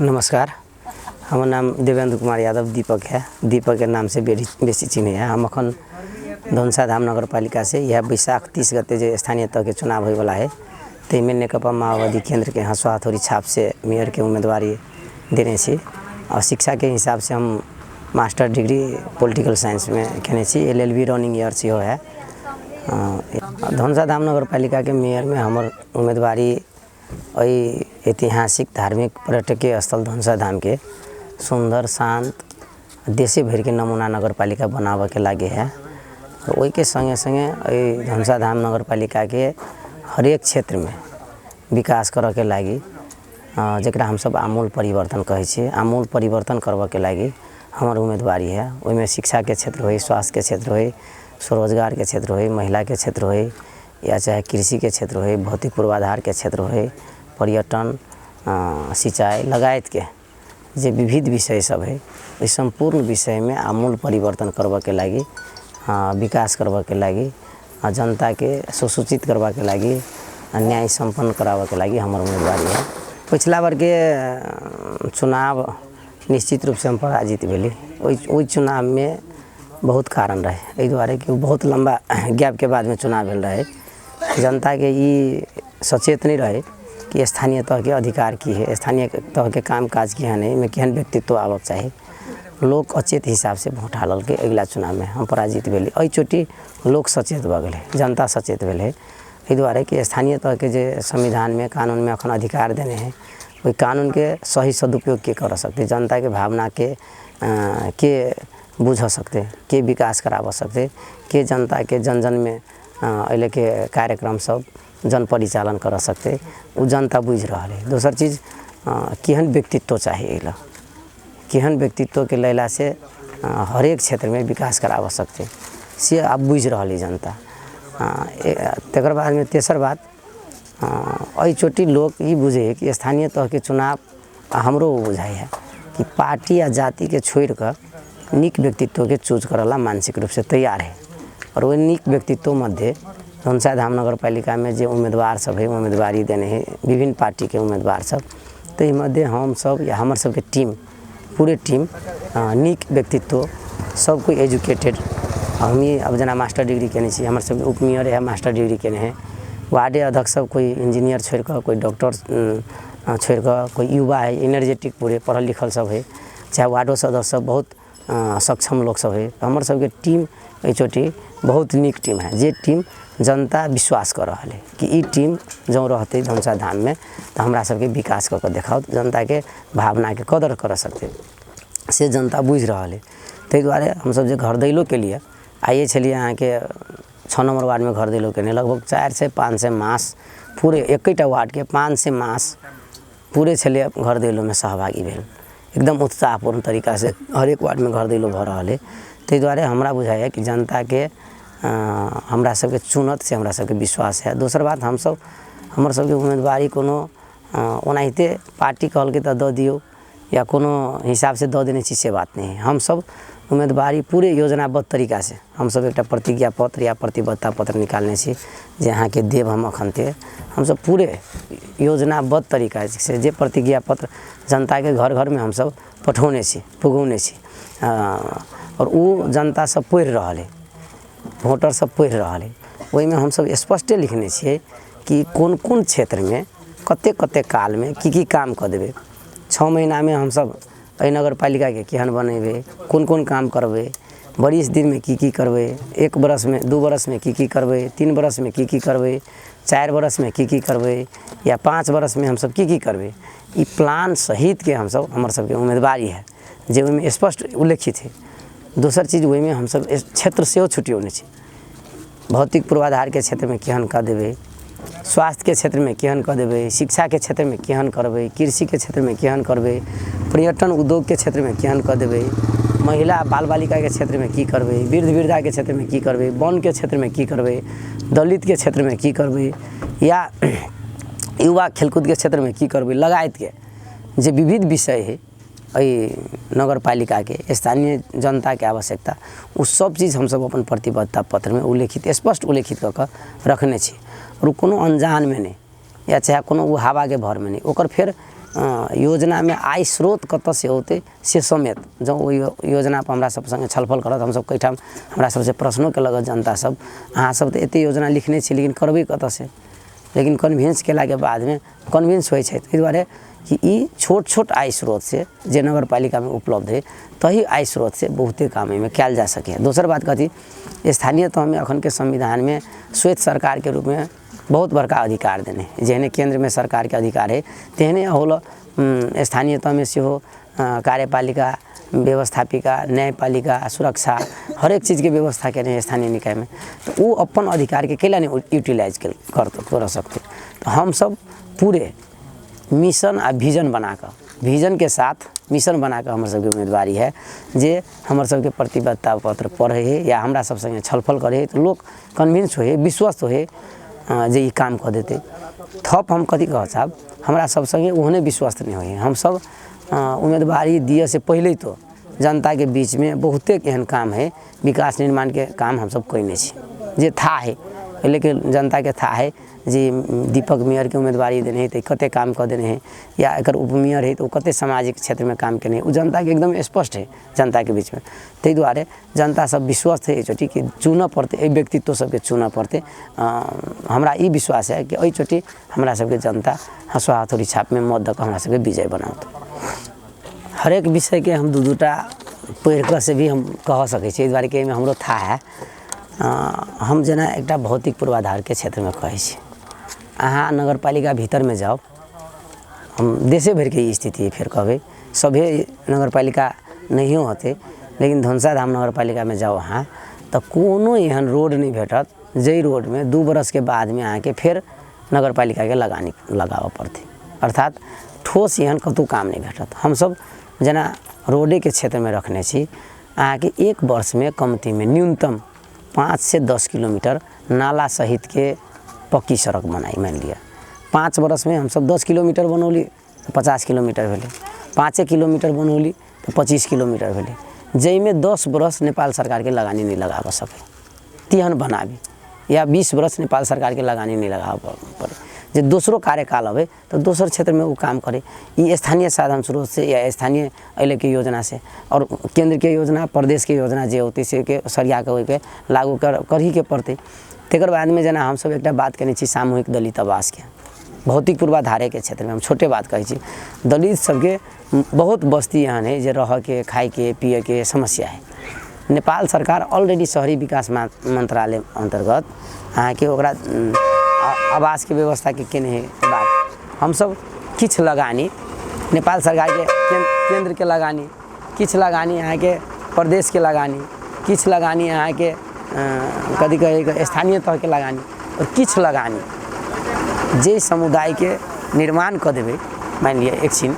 नमस्कार, हमार नाम देवेंद्र कुमार यादव दीपक है। दीपक के नाम से बेसी चिन्ह है। हम अखन धनुषा धाम नगर पालिका से यह बैसाख 30 गते जो स्थानीय तह के चुनाव होने वाला है तेमें नेकपा माओवादी केंद्र के हंसुआ हथौड़ी छाप से मेयर के उम्मीदवारी देने छी। और शिक्षा के हिसाब से हम मास्टर डिग्री पॉलिटिकल साइंस में केने छी। LLB रनिंग ईयर से है। धनुषा धाम नगर पालिका के मेयर में हमार उम्मीदवारी ऐतिहासिक धार्मिक पर्यटकीय स्थल धनुषा धाम के सुंदर शांत देशे भर के नमूना नगर पालिका बनावे के लागे है। वही के संगे संगे धनुषा धाम नगर पालिका के हरेक क्षेत्र में विकास करे के लागी जकरा हम सब आमूल परिवर्तन कहे छी। आमूल परिवर्तन करवा के लागी हमार उम्मीदवारी है। ओइमे शिक्षा के क्षेत्र हो, स्वास्थ्य के क्षेत्र हो, स्वरोजगार के क्षेत्र हो, महिला के क्षेत्र हो, या चाहे कृषि के क्षेत्र हो, भौतिक पूर्वाधार के क्षेत्र हो, पर्यटन, सिंचाई लगायत के जे विविध विषय सब है, इस संपूर्ण विषय में आमूल परिवर्तन करवा के लागी विकास करवा के लागी जनता के सुसूचित करवा के लागी न्याय संपन्न करावा के लागी हमार उम्मीदवारी है। पिछला बार के चुनाव निश्चित रूप से हम पराजित भेली। ओइ चुनाव में बहुत कारण रहे, एहि दुआरे कि बहुत लंबा गैप के बाद में चुनाव भेल रहे। जनता के ये सचेत नहीं रहे कि स्थानीय तह के अधिकार की है, स्थानीय तह के काम काज की है नहीं में केहन व्यक्तित्व आवक चाहिए। लोग अचेत हिसाब से वोट हालल के अगला चुनाव में हम पराजित भेली। एहि चोटी लोग सचेत भ गए, जनता सचेत भेल है। एहि दुआरे कि स्थानीय तह के जे संविधान में कानून में अखन अधिकार देने हैं, वही कानून के सही सदुपयोग के कर सकते, जनता के भावना के बुझ सकते, के विकास करावा सकते, के जनता के जन जन में अइले के कार्यक्रम सब जन परिचालन कर सकते, उ जनता बुझ रहा है। दोसर चीज केहन व्यक्तित्व चाहिए, केहन व्यक्तित्व के लैला से हरेक क्षेत्र में विकास करावा सकते से अब बुझ रहा है जनता। तकर बाद में तेसर बात एहि चोटी लोग ये बुझे कि स्थानीय तह के चुनाव हमरो बुझाई है कि पार्टी या जाति के छोड़ कर निक व्यक्तित्व के चूज करला मानसिक रूप से तैयार है। और वही निक व्यक्तित्व मध्य धनुषा धाम नगर पालिका में जो उम्मीदवार सब है उम्मीदवारी देने हैं विभिन्न पार्टी के उम्मीदवार सब, तो मध्य हम सब या हमार सब के टीम पूरे टीम निक व्यक्तित्व सब कोई एजुकेटेड। हम ही अब जना मास्टर डिग्री केने छी, हमार सब उप मेयर है मास्टर डिग्री केने हैं, वार्ड अध्यक्ष सब कोई इंजीनियर छोड़ कर, कोई डॉक्टर छोड़ कर, कोई युवा है एनर्जेटिक पूरे पढ़ल लिखल सब है, चाहे वार्डो सदस्य सब बहुत सक्षम लोग सब है। हमार सब के टीम एहि चोटी बहुत निक टीम है, जे टीम जनता विश्वास कर रहा है कि ई टीम जो रहते धनुषा धाम में तो हमरा सबके विकास कर देखाओ, जनता के भावना के कदर कर सकते से जनता बुझ रहा है। ताहि दुआरे हम सब जे घर दैलो के लिए आइए छलिए यहाँ के 6 नंबर वार्ड में घर दैलो के लगभग 4 से 5 से मास पूरे एकटा वार्ड के 5 से मास पूरे छलिए घर दैलो में सहभागी भेल। एकदम उत्साहपूर्ण तरीका से हर एक वार्ड में घर दैलो भ रहा है। ताहि दुआरे हमरा बुझाइए कि जनता के हमरा सबके चुनत से हमरा सबके विश्वास है। दोसर बात हम सब हमर सबके उम्मीदवारी कोनो ओनाहिते पार्टी कहल के तो द दियो या कोनो हिसाब से द देने छी से बात नहीं है। हम सब उम्मीदवारी पूरे योजनाबद्ध तरीका से हम सब एक प्रतिज्ञा पत्र या प्रतिबद्धता पत्र निकालने छी जहाँ के देव हम अखनते हम सब पूरे योजनाबद्ध तरीका से जे प्रतिज्ञा पत्र जनता के घर घर में हम सब पठौने छी पुगौने छी। और वो जनता सब पढ़ रहा है, वोटर सब पढ़ रहा है। वही में हम सब स्पष्टे लिखने छे कि कौन कौन क्षेत्र में कते कते काल में की काम कर देवे। 6 महीना में हम सब नगर पालिका के केहन बनेबे, कौन कौन काम करबे, 22 दिन में की करबे, 1 बरस में 2 बरस में की करबे, 3 बरस में की करबे, 4 बरस में की करबे या 5 बरस में हम सब की करबे। ई प्लान सहित के हम सब हमार सबके उम्मीदवारी है जे में स्पष्ट उल्लेखित है। दूसर चीज वही में हम सब क्षेत्र से छुट्टी होने छी, भौतिक पूर्वाधार के क्षेत्र में केहन कर देवे, स्वास्थ्य के क्षेत्र में केहन कर देवे, शिक्षा के क्षेत्र में केहन करबे, कृषि के क्षेत्र में केहन करबे, पर्यटन उद्योग के क्षेत्र में केहन कर देवे, महिला बाल बालिका के क्षेत्र में की करबे, वृद्ध वृद्धा के क्षेत्र में की करबे, वन के क्षेत्र में की करबे, दलित के क्षेत्र में की करबे या युवा खेलकूद के क्षेत्र में की करबे, लगायत के जे विविध विषय है नगर पालिका के स्थानीय जनता के आवश्यकता उस सब चीज़ हम सब अपन प्रतिबद्धता पत्र में उल्लेखित स्पष्ट उल्लेखित कर रखने छी। और कोनो अनजान में नहीं या चाहे कोनो वो हवा के भर में नहीं, ओकर फिर योजना में आय स्रोत कत से होते से समेत जो वो योजना पर हमरा सब संगे छलफल करत हम सब कई ठाम हमरा सबसे प्रश्नों के लगत जनता सब अहाँ सब तो एते योजना लिखने छी लेकिन करबे कत से लेकिन कन्विंस केला के बाद में कन्विंस होइ छै ताहि दुआरे कि ई छोट छोट आय स्रोत से जे नगर पालिका में उपलब्ध है तही आय स्रोत से बहुते काम में कैल जा सके। दोसर बात कथी स्थानीय तह में अखन के संविधान में श्वेत सरकार के रूप में बहुत बड़का अधिकार देने जेहने केंद्र में सरकार के अधिकार है तेहने होल स्थानीय तह में सेहो कार्यपालिका व्यवस्थापिका न्यायपालिका सुरक्षा हर एक चीज़ के व्यवस्था के स्थानीय निकाय में तो वो अपन अधिकार के कैला नहीं यूटिलाइज कर सकते। तो हम सब पूरे मिशन आ विजन बनाकर विजन के साथ मिशन बनाकर हमर सबके उम्मीदवारी है जे हमर सबके प्रतिबद्धता पत्र पढ़े है या हमरा सब संगे छलफल करे है तो लोग कन्विंस होए विश्वस्त होए जे ई काम कर देते। थप हम कथी कह साहब हमरा सब संगे ओहने विश्वस्त नहीं होए हम सब उम्मीदवारी दिए से पहले तो जनता के बीच में बहुते एहन काम है विकास निर्माण के काम हम सब कइने छी जे था है लेकिन जनता के था है जी दीपक मेयर के उम्मीदवारी देने है तो कते काम कर देने हैं या एक उप मेयर है तो कते सामाजिक क्षेत्र में काम करने वो जनता के एकदम स्पष्ट है जनता के बीच में ताहि दुआरे जनता सब विश्वस्त है चोटी कि चुनऽ पड़ते व्यक्तित्व सबके चुनऽ पड़ते। हमरा ई विश्वास है कि चोटी हमरा सबके जनता हंसुआ हथौड़ी छाप में मत दऽ कऽ हमरा सबके विजय बनाओत। हरेक विषय के हम दूटा पढ़ कर से भी हम कह सकै छी दुआरे कि हमरो था है हम जना एकटा भौतिक पूर्वाधार के क्षेत्र में कहै छी अहाँ नगर पालिका भीतर में जाओ हम देशे भर के स्थिति फिर कहबे सभे नगर पालिका नहीं होते लेकिन धनुषा धाम नगर पालिका में जाओ अहाँ तो कोनो एहन रोड नहीं भेटत जई रोड में 2 बरस के बाद में आके फिर नगर पालिका के लगानी लगाव पड़ते अर्थात ठोस एहन कतौ काम नहीं भेटत। हम सब जना रोडे के क्षेत्र में रखने छी अहाँ के 1 वर्ष में कमती में न्यूनतम 5 से 10 किलोमीटर नाला सहित के पक्की सड़क बनाई मान लिया 5 बरस में हम सब 10 किलोमीटर बनौली तो 50 किलोमीटर भेले 5 किलोमीटर बनौली तो 25 किलोमीटर भेले जई में 10 बरस नेपाल सरकार के लगानी नहीं लगा सके तिहन बनाबी या 20 बरस नेपाल सरकार के लगानी नहीं लगा पड़े जे दूसरो कार्यकाल अबे तो दोसर क्षेत्र में वो काम करे ये स्थानीय साधन स्रोत से या स्थानीय अइले के योजना से और केंद्र के योजना प्रदेश के योजना जे होती से के सरिया के ओइ पे लागू कर ही के पड़ते। तेकर बाद में जना हम सब एक बात कहने छी सामूहिक दलित आवास के भौतिक पूर्वाधारे के क्षेत्र में हम छोटे बात कहे छी दलित सबके बहुत बस्ती यहाँ है जे रह के खाए के पिए के समस्या है। नेपाल सरकार ऑलरेडी शहरी विकास मंत्रालय अंतर्गत अहाँ के ओकरा आवास के व्यवस्था के केने है बात हम सब किछ लगानी नेपाल सरकार के केंद्र के लगानी किछ लगानी यहाँ के प्रदेश के लगानी किछ लगानी यहाँ के कथी कहे स्थानीय तह के लगानी और किछ लगानी जे समुदाय के निर्माण कर देवे मान लिया एक छिन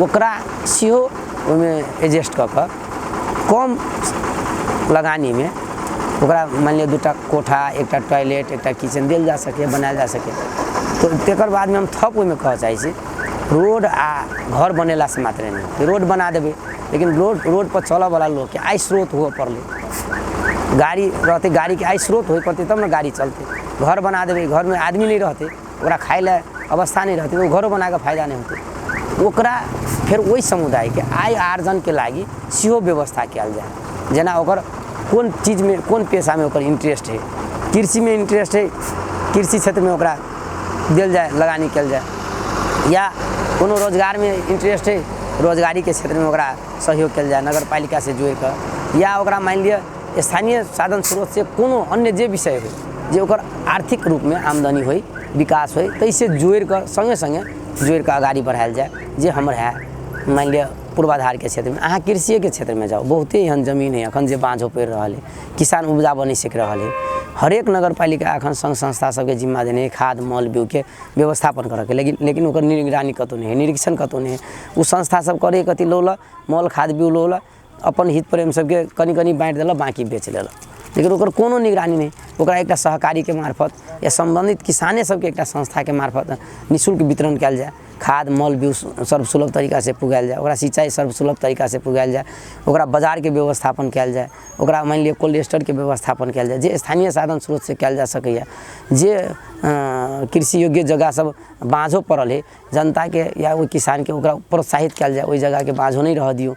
ओकरा सेहो ओहिमे एडजस्ट कऽ कऽ कम लगानी में ओकरा मान लिया 2टा कोठा 1टा टॉयलेट 1टा किचन देल जा सके बनायल जा सके। तो तेकर बाद में हम थप ओहिमे कह चाहै छी रोड आ घर बनेला से मात्र नहीं रोड बना देवे लेकिन रोड पर चलऽ वाला लोग के आय स्रोत हुआ पड़ले गाड़ी रहते गाड़ी के आय स्रोत हो पड़ते तब ना गाड़ी चलते। घर बना देवे घर में आदमी नहीं रहते ओकरा खाए ला अवस्था नहीं रहती तो घरों बना के फायदा नहीं होते ओकरा फिर वही समुदाय के आय आर्जन के लागी सेहो व्यवस्था कयल जाए जना ओकर कौन चीज़ में कौन पेशा में ओकर इंटरेस्ट है कृषि में इंटरेस्ट है कृषि क्षेत्र में ओकरा दिल जाए लगानी कयल जाए या कोनो रोजगार में इंटरेस्ट है रोजगारी के क्षेत्र में ओकरा सहयोग कयल जाए नगर पालिका से जोड़ कर या ओकरा मान लिया स्थानीय साधन स्रोत से कोनो अन्य जे विषय हो जे ओकर आर्थिक रूप में आमदनी हो विकास हो तैसे जोड़ कर संगे संगे जोड़ कर आगाड़ी बढ़ायल जाए जे हमर है मान लिया पूर्वाधार के क्षेत्र में अहाँ कृषि के क्षेत्र में जाओ बहुते एहन जमीन है अखन जे बाँझो पड़ि रहा है किसान उपजा बनी सीख रहा है हरेक नगर पालिका अखन संघ संस्था सबके जिम्मा देने खाद मल बीउ के व्यवस्थापन करे के लेकिन ओकर निगरानी कतौ नहीं है निरीक्षण कतौ नहीं है वो संस्था सब करे कथी लोला मल खाद बीउ लोला अपन हित प्रेम सबके कनी कनी बाँट देलक बाकी बेच लेलक लेकिन ओकर कोनो निगरानी नहीं। ओकरा एकटा सहकारी के मार्फत या संबंधित किसाने सबके एकटा संस्था के मार्फत निःशुल्क वितरण कयल जाए, खाद मल बीज सर्वसुलभ तरीका से पुगायल जाए, ओकरा सिंचाई सर्वसुलभ तरीका से पुगायल जाए, ओकरा बाजार के व्यवस्थापन कयल जाए, ओकरा मान लिअ कोल्ड स्टोर के व्यवस्थापन कयल जाए, जे स्थानीय साधन स्रोत से कयल जा सकैया। जे कृषि योग्य जगह सब बाँझो पड़ल है जनता के या ओइ किसान के ओकरा प्रोत्साहित कयल जाए, ओइ जगह के बाँझो नहीं रह दियो।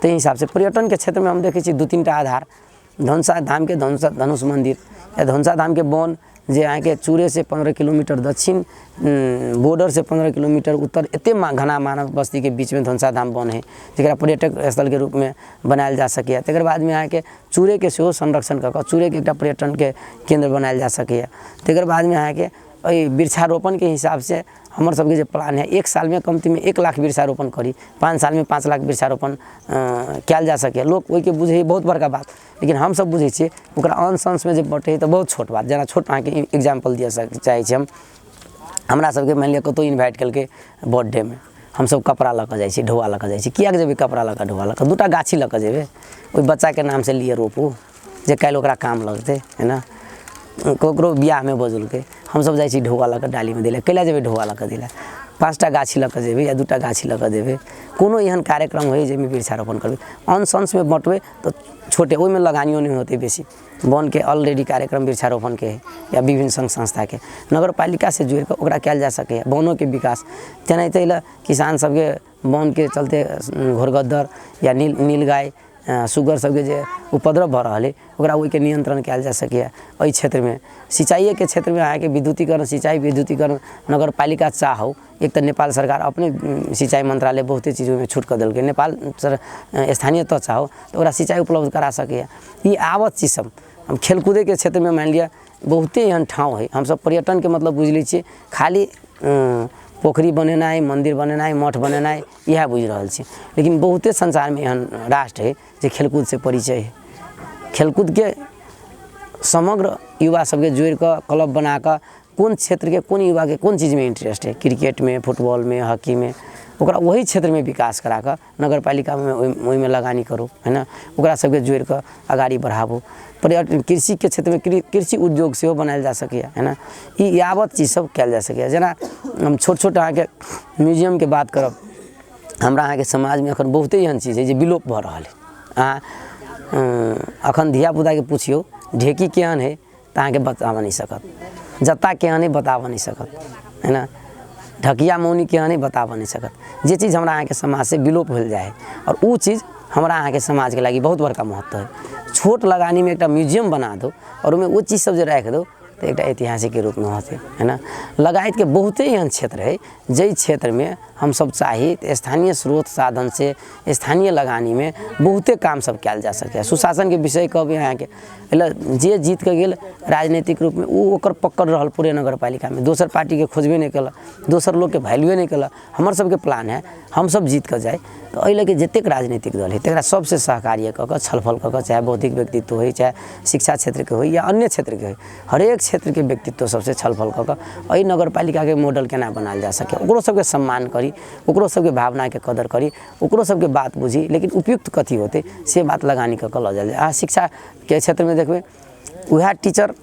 ताहि हिसाब से पर्यटन के क्षेत्र में हम देखै छी 2-3 टा आधार, धनुषा धाम के धनुष मंदिर या धनुषा धाम के वन जे यहाँ के चूरे से 15 किलोमीटर दक्षिण बॉर्डर से 15 किलोमीटर उत्तर एते घना मानव बस्ती के बीच में धनुषा धाम वन है, जरा पर्यटक स्थल के रूप में बनायल जा सके। तकर बाद में यहाँ के चूरे के सेहो संरक्षण कऽ चूरे के एक पर्यटन के केंद्र बनायल जा सके। तकर बाद में यहाँ के वृक्षारोपण के हिसाब से हमर सबके जे प्लान है 1 साल में कमती में 1 लाख वृक्षारोपण करी, 5 साल में 5 लाख वृक्षारोपण कयल जा सके। लोग ओहि के बुझे बहुत बड़का बात, लेकिन हम सब बुझे छियै ओकरा अंश अंश में जे बटे तो बहुत छोट बात। जेना छोट अहाँ के एग्जाम्पल दिए चाहे छी हम, हमरा सबके मान लिअ कतौ इन्वाइट केलकै बर्थडे में, हम सब कपड़ा लऽ कऽ जाइ छी, ढोआ लऽ कऽ जाइ छी। किया जेबै कपड़ा लऽ कऽ ढोआ लऽ कऽ? 2टा गाछी लऽ कऽ जेबै, ओहि बच्चा के नाम से लिए रोपू जे काल्हि ओकरा काम लगतै, है ना। ककरो बियाह में बजलकै, हम सब जाइ छी ढोआ लऽ कऽ डाली में दिले, कैला जेबै ढोआ लऽ कऽ दिले? 5टा गाछी लऽ कऽ जेबै या 2टा गाछी लऽ कऽ जेबै। कोनो एहन कार्यक्रम होइ जाहिमे वृक्षारोपण करबै, अंश अंश में बँटबै तो छोटे, ओहिमे लगानियो नहीं होते बेसी। वन के ऑलरेडी कार्यक्रम वृक्षारोपण के है या विभिन्न संघ संस्था के नगर पालिका से जोड़ कर ओकरा कयल जा सके। वनों के विकास तेनाहिते किसान सबके वन के चलते घोरगद्दर या नीलगाय सुगर सबके जे उपद्रव भऽ रहल है ओकरा ओहि के नियंत्रण कयल जा सके। एहि क्षेत्र में सिंचाई के क्षेत्र में अहाँ के विद्युतीकरण, सिंचाई विद्युतीकरण नगर पालिका चाहौ, एक तो नेपाल सरकार अपने सिंचाई मंत्रालय बहुते चीज़ों में छूट कर दिल्कै, नेपाल स्थानीय तो चाहो तो ओकरा सिंचाई उपलब्ध करा सके। ये आवत चीज सब हम खेलकूदे के क्षेत्र में मान लिया बहुते एहन ठाव है। हम सब पर्यटन के मतलब बुझ लै छियै खाली पोखरी बनेनाइ, मंदिर बनेनाइ, मठ बनेनाइ इएह बुझि रहल छी, लेकिन बहुते संसार में एहन राष्ट्र है जे खेलकूद से परिचय है। खेलकूद के समग्र युवा सबके जोड़ कर क्लब बना कर कौन क्षेत्र के कौन युवा के कौन चीज़ में इंटरेस्ट है, क्रिकेट में, फुटबॉल में, हॉकी में, ओकरा वही क्षेत्र में विकास करा कर नगर पालिका में ओहि में लगानी करो, है ना। ओकरा सबके जोड़ कर आगाड़ी बढ़ाबो। पर्यटन कृषि के क्षेत्र में कृषि उद्योग सेहो बनायल जा सके, है ना। ई यावत चीज सब कयल जा सके। जेना हम छोट छोट अहाँ के म्यूजियम के बात करब, हमरा अहाँ के समाज में अखन बहुते एहन चीज है जे विलोप भऽ रहल है। अहाँ अखन धियापुता के पूछियो ढेकी केहन है तऽ अहाँ के बताबऽ नहीं सकत, जत्ता केहन है बताबऽ नहीं सकत, है ना। ढकिया मौनी केहन नहीं बताबऽ नहीं सकत। जे चीज़ हमरा अहाँ के समाज से विलोप हो जाए और वो चीज़ हमरा अहाँ के समाज के लगी बहुत बड़का महत्व है। छोट लगानी में एक म्यूजियम बना दो और उनमें वो चीज़ सब जो रख दो तो एक ऐतिहासिक के रूप में होते, है ना। लगायत के बहुते एहन क्षेत्र है जै क्षेत्र में हम सब चाहिए स्थानीय स्रोत साधन से स्थानीय लगानी में बहुते काम सब कयल जा सके। सुशासन के विषय कहबै अहाँ के जे जीत के गेल राजनीतिक रूप में वो ओकर पकड़ रहल पूरे नगर पालिका में, दोसर पार्टी के खोजबे नहीं कल, दोसर लोग के वैल्यूए नहीं कल। हमर सबके प्लान है हम सब जीत कर जाए तो एहि लगे जतेक राजनीतिक दल है तकरा सबसे सहकार्य कऽ छलफल कऽ चाहे बौद्धिक व्यक्तित्व हो, चाहे शिक्षा क्षेत्र के हो या अन्य क्षेत्र के हो, हरेक क्षेत्र के व्यक्तित्व सबसे छलफल कऽ एहि नगर पालिका के मॉडल केना बनायल जा सके, ओकरो सबके सम्मान करी, ओकरो सबके भावना के कदर करी, ओकरो सबके बात बुझी, लेकिन उपयुक्त कथी होते से बात लगानी कऽ लऽ जाए। अहाँ शिक्षा के क्षेत्र में देखबै वह टीचर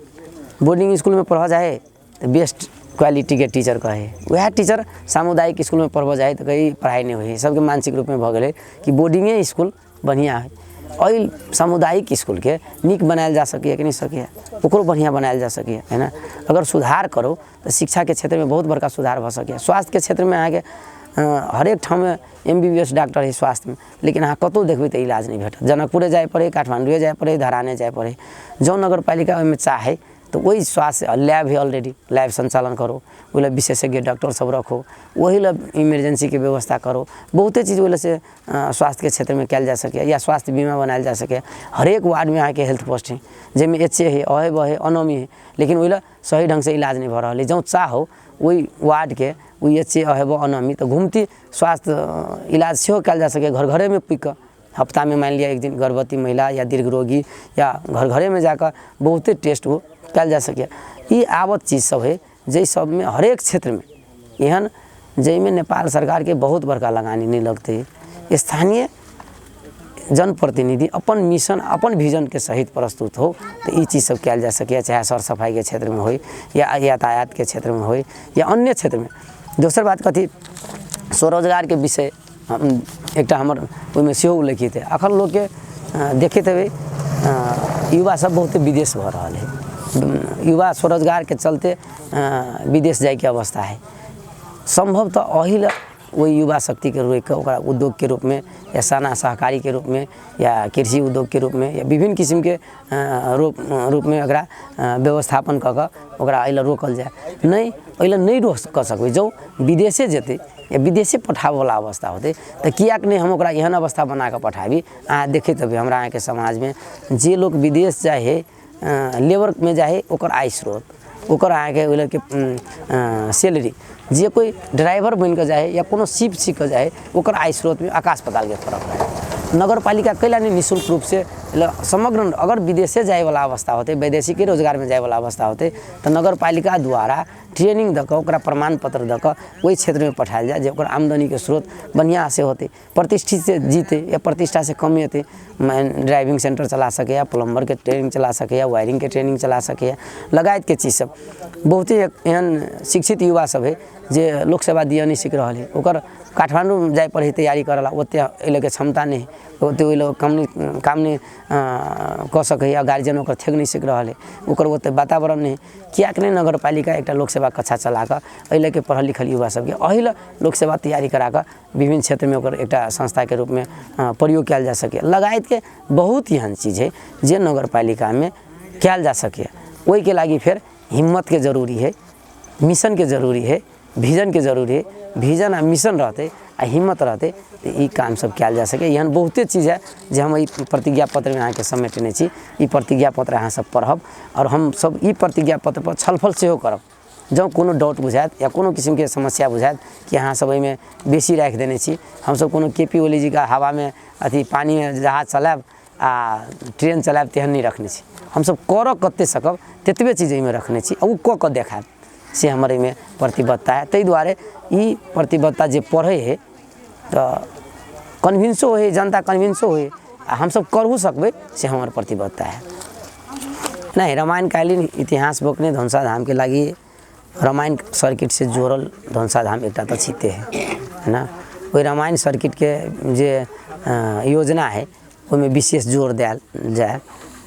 बोर्डिंग स्कूल में पढ़ जाए तो बेस्ट क्वालिटी के टीचर कहे, वह टीचर सामुदायिक स्कूल में पढ़ब जाए तो कहीं पढ़ाई नहीं हुई। सबके मानसिक रूप में भ गए कि बोर्डिंगे स्कूल बढ़िया है, और सामुदायिक स्कूल के नीक बनायल जा सके कि नहीं सके, ओकरो बढ़िया बनायल जा सके, है ना। अगर सुधार करो तो शिक्षा के क्षेत्र में बहुत बड़का सुधार भ सके। स्वास्थ्य के क्षेत्र में अहाँ के हरेक ठाम में MBBS डॉक्टर है स्वास्थ्य में, लेकिन अहाँ कतौ देखबै तो इलाज नहीं भेटत। जनकपुरे जाए पड़े, काठमांडुए जाए पड़े, धराने जाए पड़े, जो नगर पालिका में चाहे तो वही स्वास्थ्य लैब है, ऑलरेडी लैब संचालन करो, वही विशेषज्ञ डॉक्टर सब रखो, वही इमरजेंसी के व्यवस्था करो, बहुते चीज़ वही से स्वास्थ्य के क्षेत्र में कल जा सके या स्वास्थ्य बीमा बनायल जा सके। हरेक वार्ड में आके हेल्थ पोस्ट है जिसमें HA है, अहेब है, अनमी है, लेकिन वही सही ढंग से इलाज नहीं भ रहा है। जो चाहो वही वार्ड के वही HA अहेब अनमी तो घूमती स्वास्थ्य इलाज से कल जा सके। घर घरे में पिक हफ्ता में मान लिया एक दिन गर्भवती महिला या दीर्घ रोगी या घर घरे में जाकर बहुते टेस्ट वो कल जा सके। ये आवत चीज़ सब है जै सब में हरेक क्षेत्र में एहन जैमें नेपाल सरकार के बहुत बड़का लगानी नहीं लगते। स्थानीय जनप्रतिनिधि अपन मिशन अपन विजन के सहित प्रस्तुत हो तो ये चीज़ सब किया जा सके, चाहे सर सफाई के क्षेत्र में हो या यातायात के क्षेत्र में हो या अन्य क्षेत्र में। दोसर बात कथी स्वरोजगार के विषय एक हमर ओहिमे सेहो उल्लेखित है। अखन लोग के देखते हुए युवा सब बहुत विदेश भ रहा है, युवा स्वरोजगार के चलते विदेश जाए के अवस्था है। संभव तो अहिल वही युवा शक्ति के रोक ओकरा उद्योग के रूप में या साना सहकारी के रूप में या कृषि उद्योग के रूप में या विभिन्न किस्म के रूप में ओकरा व्यवस्थापन कऽ कऽ ओकरा अइला रोकल जाए। नहीं अइला नहीं रोक सकबै, जो विदेशे जेतै या विदेशे पठाबे वाला अवस्था होते तो कियाक नहीं हम ओकरा एहन अवस्था बना के पठाबी। अहाँ देखैत हेबै हमरा अहाँ के समाज में जे लोग विदेश जाए है लेबर में जाए है ओकर आय स्रोत ओकर अहाँ के ओइला के सैलरी, जे कोई ड्राइवर बन के जाए या कोनो शिप सीख के जाए ओकर आय स्रोत में आकाश पाताल के फर्क है। नगर पालिका कैला नहीं निःशुल्क रूप से समग्र अगर विदेशे जाए वाला अवस्था होते वैदेशिक रोजगार में जाए वाला अवस्था होते तो नगर पालिका द्वारा ट्रेनिंग दऽ कऽ ओकरा प्रमाण पत्र दऽ कऽ ओहि क्षेत्र में पठायल जाए जे ओकर आमदनी के स्रोत बढ़िया से होते, प्रतिष्ठित से जीते या प्रतिष्ठा से कमेते। ड्राइविंग सेंटर चला सके या प्लम्बर के ट्रेनिंग चला सके या वायरिंग के ट्रेनिंग चला सके लगायत के चीज सब। बहुत ही एहन शिक्षित युवा सब है जे लोक सेवा दिया नहीं सीख रहा है, ओकर काठमांडू जाए पड़े तैयारी करला ओते अइले के क्षमता नहीं ओते ओइले काम नहीं कऽ सके या गार्जियन ओकर थेक नहीं सीख रहा है, ओकर ओते वातावरण नहीं। कियाक नहीं नगर पालिका एक लोक सेवा कक्षा चला कर अइले के पढ़ल लिखल युवा सबके अहिल लोक सेवा तैयारी करा कर विभिन्न क्षेत्र में ओकर एक संस्था के रूप में प्रयोग किया जा सके। लगायत के बहुत एहन चीज है जे नगर पालिका में किया जा सके। ओहि के लागी फिर हिम्मत के जरूरी है, मिशन के जरूरी है, विजन के जरूरी है। विजन आ मिशन रहते आ हिम्मत रहते तो ये काम सब किया जा सके। एहन बहुते चीज़ है जे हम प्रतिज्ञा पत्र में अहाँ के समेटने छी। ई प्रतिज्ञा पत्र अहाँ सब पढ़ब और हम सब ई प्रतिज्ञा पत्र पर छलफल सेहो करब। जँ कोनो डाउट बुझायत या कोनो किस्म के समस्या बुझायत कि अहाँ सब में बेसी राख देने छी, हम सब कोनो केपी ओली जी का हवा में अथी पानी में जहाज चलाब आ ट्रेन चलाब तेहन नहीं रखने छी। हम सब कर कते सकब ततबे चीज में रखने छी, उ कऽ कऽ देखायब से हमर में प्रतिबद्धता है। ताहि दुआरे ई प्रतिबद्धता जे पढ़े है तो कन्विंसो है, जनता कन्विंसो है, हम सब करहु सकबै से हमार प्रतिबद्धता है। नहीं रामायण कालीन इतिहास बोकने धनुषा धाम के लागी रामायण सर्किट से जोड़ल धनुषा धाम एक तो छिते है ना। वही रामायण सर्किट के जे योजना है उसमें विशेष जोर दिया जाए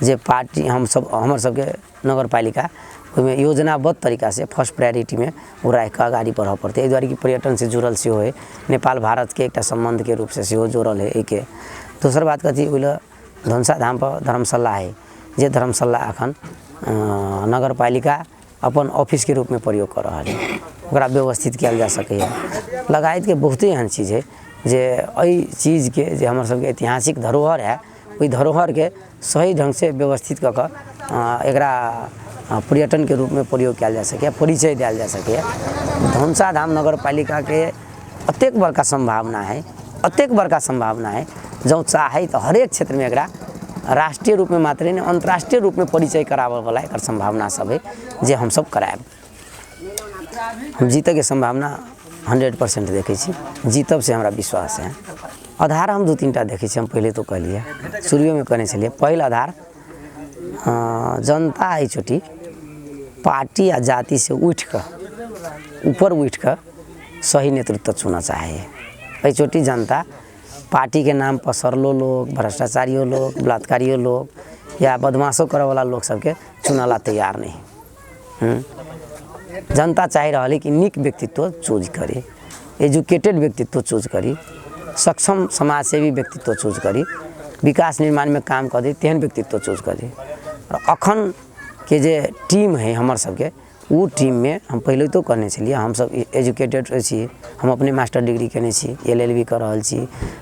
जे पार्टी हम सब हमर सबके नगर पालिका उसमें योजनाबद्ध तरीका से फर्स्ट प्रायोरिटी में वो राख के आगाड़ी बढ़ पड़ते। द्वारे कि पर्यटन से जुड़ल से है, नेपाल भारत के एक संबंध के रूप से सेहो जोड़ल है। एक दोसर बात कथी ओइला धनुषा धाम पर धर्मशाला है जे धर्मशाला अखन नगर पालिका अपन ऑफिस के रूप में प्रयोग कर रहा है, ओकरा व्यवस्थित किया जा सके। लगायत के बहुत एहन चीज है जे एहि चीज के जे हमर सबके ऐतिहासिक धरोहर है ओहि धरोहर के सही ढंग से व्यवस्थित कऽ कऽ एकरा पर्यटन के रूप में प्रयोग किया जा सके, परिचय दिया जा सके। धनुषा धाम नगर पालिका के अतेक बड़का संभावना है, अतेक बड़का संभावना है। जो चाहे तो हर एक क्षेत्र में एकरा राष्ट्रीय रूप में मात्र नहीं अंतर्राष्ट्रीय रूप में परिचय करावे वाला एक संभावना सब है जे हम सब कराएब। हम जीते के संभावना 100% देखे छी, जीतब से हमारा विश्वास है। आधार हम 2-3 टा देखे छी, हम पहले तो कहलिए शुरू में कहने चलिए। पहला आधार जनता आई चोटी पार्टी या जाति से उठ कर ऊपर उठ कर सही नेतृत्व चुना चाहिए। आई चोटी जनता पार्टी के नाम पर सरलो लोग, भ्रष्टाचारियों लोग, बलात्कारियों लोग या बदमाशों करे वाला लोग सबके चुनाला तैयार नहीं। जनता चाह रहा है कि निक व्यक्तित्व चूज करी, एजुकेटेड व्यक्तित्व चूज करी, सक्षम समाजसेवी व्यक्तित्व चूज करी, विकास निर्माण में काम कर दी तेहन व्यक्तित्व चूज करी। और अखन के जे टीम है हमर सबके वो टीम में हम पहले तो कहने चलिए हम सब एजुकेटेड छी, हम अपने मास्टर डिग्री केने छी, LLB कर रहल छी।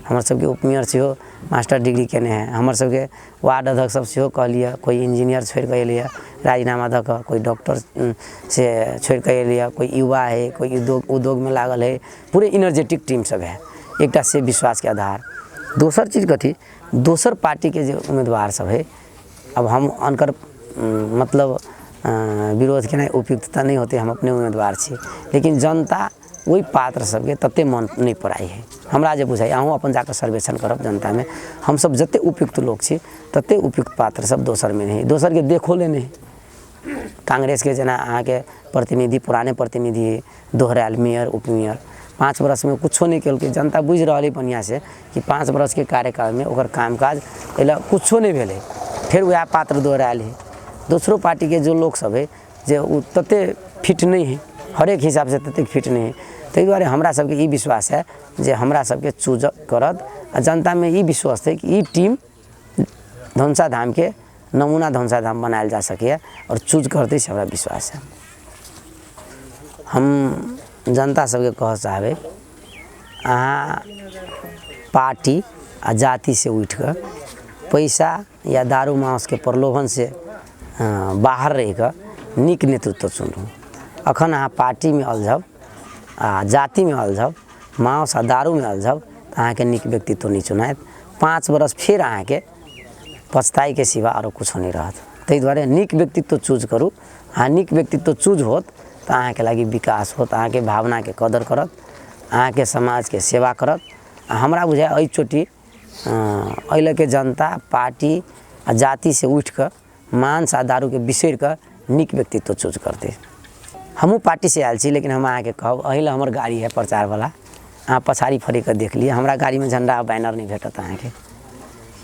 हमर सबके उपमेयर सेहो मास्टर डिग्री केने हैं। हमर सबके वार्ड अध्यक्ष सब सेहो कहलिए, कोई इंजीनियर छोड़ के एलिए राजीनामा दऽ कऽ, कोई डॉक्टर से छोड़ के एलिए, कोई युवा है, कोई उद्योग में लागल है। पूरे इनर्जेटिक टीम सब है, एकटा से विश्वास के आधार। दोसर चीज कथी दोसर पार्टी के जो उम्मीदवार सब है, अब हम अनकर मतलब विरोध के उपयुक्तता नहीं होते, हम अपने उम्मीदवार छी, लेकिन जनता वही पात्र सबके तते मन नहीं पड़ाई है। हमरा जे बुझाइ अहूँ अपन जाकर सर्वेक्षण करब जनता में, हम सब जते उपयुक्त लोग छी तते उपयुक्त पात्र सब दोसर में नहीं, दोसर के देखो ले नहीं। कांग्रेस के जना अहाँ के प्रतिनिधि, पुराने प्रतिनिधि दोहरायल मेयर उपमेयर 5 वर्ष में कुछो नहीं कल के, जनता बुझ रहा है बढ़िया से कि 5 वर्ष के कार्यकाल में ओकर कामकाज एला कुछो नहीं भेले, फिर वह पात्र दोहरायल है। दूसरों पार्टी के जो लोग सब है जो तते फिट नहीं है, हर एक हिसाब से तते फिट नहीं है। ताहि दुआरे हमरा सबके ई विश्वास है जे हमरा सबके चूज करत, जनता में ई विश्वास है कि ई टीम धनुषा धाम के नमूना धनुषा धाम बनायल जा सके और चूज करते से हमरा विश्वास है। हम जनता सबके कह चाहबे अहाँ पार्टी आ जाति से उठ कर पैसा या दारू मांस के प्रलोभन से बाहर रह कर नीक नेतृत्व चुनू। अखन अहाँ पार्टी में अलझब आ जाति में अलझब, मांस आ दारू में अलझब तो अहाँ के नीक व्यक्तित्व नहीं चुनायत। 5 वर्ष फिर अहाँ के पछताई के सिवा और कुछ नहीं रहत। ताहि दुआरे नीक व्यक्तित्व चूज करू। अहाँ नीक व्यक्तित्व चूज होत तो अहाँ के लागी विकास होत, अहाँ के भावना के कदर करत, अहाँ के समाज के सेवा करत। हमरा बुझाय एहि चोटी अइले के जनता पार्टी आ जाति से उठ कर मांस आ दारू के बिसर कर नीक व्यक्तित्व चूज करते। हमू पार्टी से आयल छी, लेकिन हम अहाँ के कहब अहिला हमर गाड़ी है प्रचार वाला, अहाँ पछाड़ी फरी कर देख लिए, हमरा गाड़ी में झंडा बैनर नहीं भेटत अहाँ के।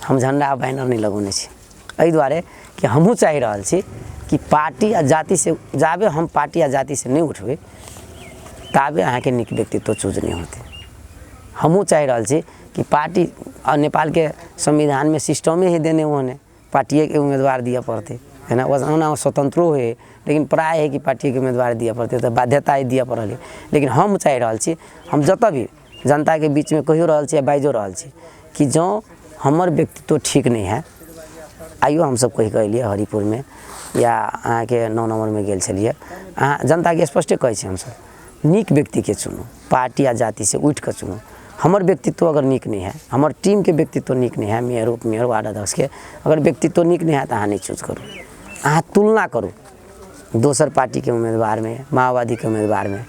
हम झंडा बैनर नहीं लगौने छी, एहि दुआरे कि हमहूँ चाहि रहल छी कि पार्टी आ जाति से जाबे हम पार्टी आ जाति से नहीं उठबे ताबे अहाँ के नीक व्यक्तित्व चूज नहीं होते। हमहूँ चाहि रहल छी कि पार्टी और नेपाल के संविधान में सिस्टमे ही देने उन्होंने पार्टी के उम्मीदवार दिया पड़ते है ना, वह स्वतंत्रो है, लेकिन प्राय है कि पार्टी के उम्मीदवार दिया पड़ते तो बाध्यता दिया पड़ल है। लेकिन हम चाहि रहल छी, हम जत भी जनता के बीच में कहियो रहल छी या बाइजो रहल छी कि जो हमर व्यक्तित्व ठीक नहीं है, आइयो हम सब कही कहलिए हरिपुर में या अहाँ के 9 नंबर में गेल छलिए, अहाँ जनता के स्पष्टे कहै छी हम सब नीक व्यक्ति के चुनू, पार्टी या जाति से उठ कर चुनू। हमर व्यक्तित्व अगर नीक नहीं है, हमर टीम के व्यक्तित्व नीक नहीं है, मेयर उपमेयर वार्ड अध्यक्ष के अगर व्यक्तित्व नीक नहीं है तो अहाँ नहीं चूज करू। अहाँ तुलना करू दोसर पार्टी के उम्मीदवार में, माओवादी के उम्मीदवार में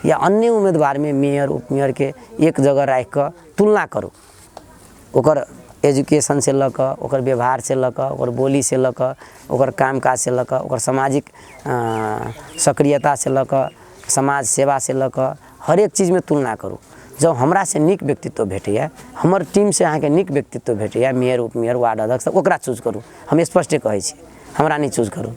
या अन्य उम्मीदवार में, मेयर उपमेयर के एक जगह राख कर तुलना करू। ओकर एजुकेशन से लऽ कऽ, ओकर व्यवहार से लऽ कऽ, ओकर बोली से लऽ कऽ, ओकर कामकाज से लऽ कऽ, ओकर सामाजिक सक्रियता से लऽ कऽ, समाज सेवा से लऽ कऽ हर एक चीज़ में तुलना करू। जब हमरा से नीक व्यक्तित्व भेटैया, हमर टीम से अहाँ के नीक व्यक्तित्व भेटैया, मेयर उपमेयर वार्ड अध्यक्ष, ओकरा चूज करू। हम स्पष्टे कहै छी, हमरा नहीं चूज करू।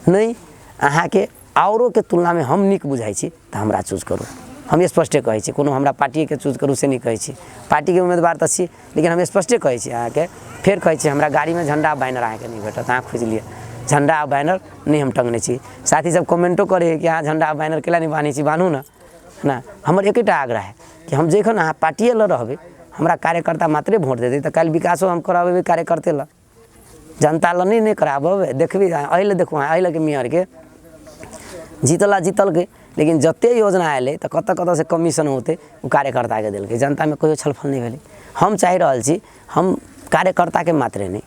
नहीं अहाँ के औरों के तुलना में हम नीक बुझाइ छी तो हमरा चूज करू। हम स्पष्टे कहै छी, कोनो हमरा पार्टी के चूज करू से नहीं कहै छी। पार्टी के उम्मीदवार तो छी, लेकिन हम स्पष्टे कहै छी अहाँ के, फिर कहै छी हमरा गाड़ी में झंडा बैनर अहाँ के नहीं भेटत, अहाँ खोज लिए झंडा बैनर नहीं हम टंगने छी। साथी सब कमेंटो करे कि अहाँ झंडा बैनर केला नहीं बानी छी, बानू ना। हमर एकेटा आग्रह है कि हम जखन अहाँ पार्टिए ल रहबे, हमरा कार्यकर्ता मात्रे वोट देते तो कल विकासो हम कराबे कार्यकर्ते ल, जनता ल नहीं कराबे। देखबी अहिल देखू अहिल के मेयर के जीतल के, लेकिन जते योजना आए तो कत से कमीशन होते वो कार्यकर्ता के दिल के, जनता में कोई छलफल नहीं भेले। हम चाहि रहल छी हम कार्यकर्ता के मात्रे नहीं,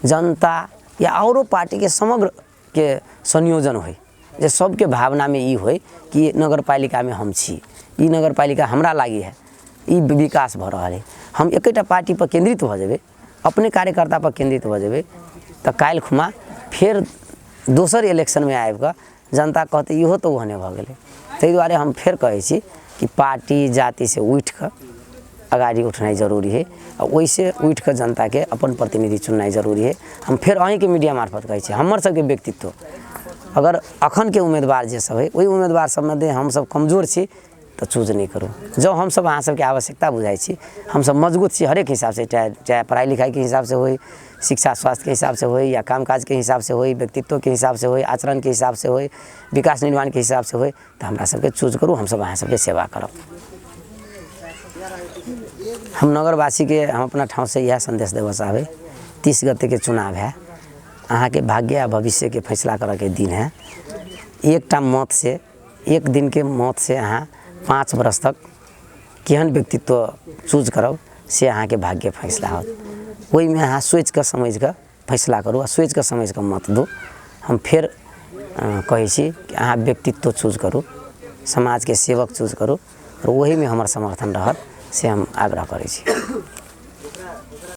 जनता या औरों पार्टी के समग्र के संयोजन हो, जे सबके भावना में ई हो कि नगर पालिका में हम छी, ई नगर पालिका हमरा लागी है, ई विकास भ रहा है। हम एकेटा पार्टी पर केंद्रित हो जाबे, अपने कार्यकर्ता पर केंद्रित हो जाबे तो काल्हि खुमा फिर दोसर इलेक्शन में आबि कऽ जनता कहते इहो तो होने भ गेलै। ताहि दुआरे हम फिर कहै छी कि पार्टी जाति से उठ कर अगाड़ी उठनाइ जरूरी है, और वैसे उठ कर जनता के अपन प्रतिनिधि चुननाइ जरूरी है। हम फिर अहीं के मीडिया मार्फत कहै छी हमर सबके व्यक्तित्व अगर अखन के उम्मीदवार जे सब है, वही उम्मीदवार सब में हम सब कमजोर छी तो चूज नहीं करू। जो हम सब अहाँ सबके आवश्यकता बुझाइ छी, हम सब मजबूत छी हर एक हिसाब से, चाहे पढ़ाई लिखाई के हिसाब से हो, शिक्षा स्वास्थ्य के हिसाब से हो, या कामकाज के हिसाब से हो, व्यक्तित्व के हिसाब से हो, आचरण के हिसाब से हो, विकास निर्माण के हिसाब से हो, तो हमरा सबके चूज करू। हम सब अहाँ सबके सेवा करब। हम नगरवासी के हम अपना ठाव से यह संदेश देव चाहबे, 30 गते के चुनाव है, अहाँ के भाग्य या भविष्य के फैसला करे के दिन है। एकटा मत से, एक दिन के मत से अहाँ 5 वर्ष तक केहन व्यक्तित्व चूज करब से अहाँ के भाग्य फैसला होत। वही में अहाँ सोच कर समझ कर फैसला करू, सोच कर समझ कर मत दो। हम फिर कहै छी कि अहाँ व्यक्तित्व चूज करू, समाज के सेवक चूज करू, और वही में हमार समर्थन रहत से हम आग्रह करै छी।